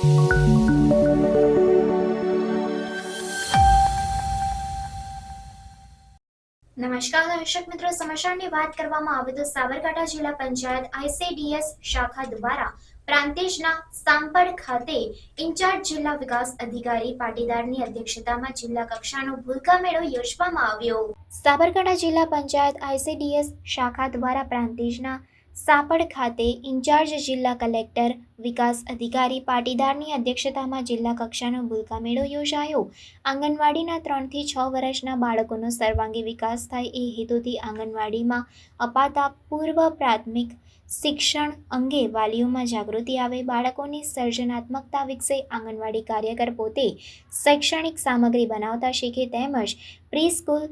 નમસ્કાર દર્શક મિત્રો, સમાચારની વાત કરવામાં આવે તો સાબરકાંઠા જિલ્લા પંચાયત ICDS શાખા દ્વારા પ્રાંતિજના સાંપડ ખાતે ઇન્ચાર્જ જિલ્લા વિકાસ અધિકારી પાટીદારની અધ્યક્ષતામાં જિલ્લા કક્ષાનો ભૂલકા મેળો યોજવામાં આવ્યો। સાબરકાંઠા જિલ્લા પંચાયત ICDS શાખા દ્વારા પ્રાંતિજના સાપડ ખાતે ઇન્ચાર્જ જિલ્લા કલેક્ટર વિકાસ અધિકારી પાટીદારની અધ્યક્ષતામાં જિલ્લા કક્ષાનો ભૂલકા મેળો યોજાયો। આંગણવાડીના 3 થી 6 વર્ષના બાળકોનો સર્વાંગી વિકાસ થાય એ હેતુથી આંગણવાડીમાં અપાતા પૂર્વ પ્રાથમિક શિક્ષણ અંગે વાલીઓમાં જાગૃતિ આવે, બાળકોની સર્જનાત્મકતા વિકસે, આંગણવાડી કાર્યકર પોતે શૈક્ષણિક સામગ્રી બનાવતા શીખે તેમજ પ્રી સ્કૂલ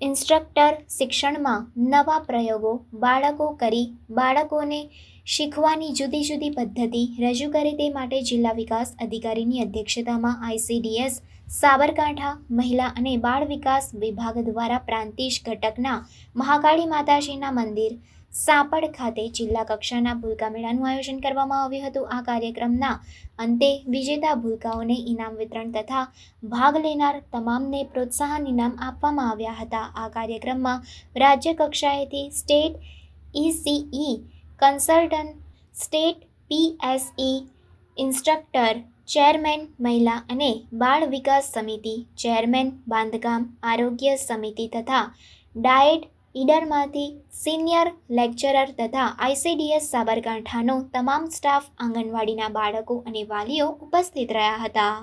ઇન્સ્ટ્રક્ટર શિક્ષણમાં નવા પ્રયોગો બાળકો કરી બાળકોને શીખવાની જુદી જુદી પદ્ધતિ રજૂ કરે તે માટે જિલ્લા વિકાસ અધિકારીની અધ્યક્ષતામાં ICDS સાબરકાંઠા મહિલા અને બાળ વિકાસ વિભાગ દ્વારા પ્રાંતિજ ઘટકના મહાકાળી માતાજીના મંદિર સાપડ ખાતે જિલ્લા કક્ષાના ભૂલકા મેળાનું આયોજન કરવામાં આવ્યું હતું। આ કાર્યક્રમના અંતે વિજેતા ભૂલકાઓને ઇનામ વિતરણ તથા ભાગ લેનાર તમામને પ્રોત્સાહન ઇનામ આપવામાં આવ્યા હતા। આ કાર્યક્રમમાં રાજ્ય કક્ષાએથી state ECE consultant, state PSE instructor, chairman મહિલા અને બાળ વિકાસ સમિતિ, ચેરમેન બાંધકામ આરોગ્ય સમિતિ તથા ડાયેટ ઈડરમાંથી સિનિયર લેક્ચરર તથા ICDS સાબરકાંઠાનો તમામ સ્ટાફ, આંગણવાડીના બાળકો અને વાલીઓ ઉપસ્થિત રહ્યા હતા।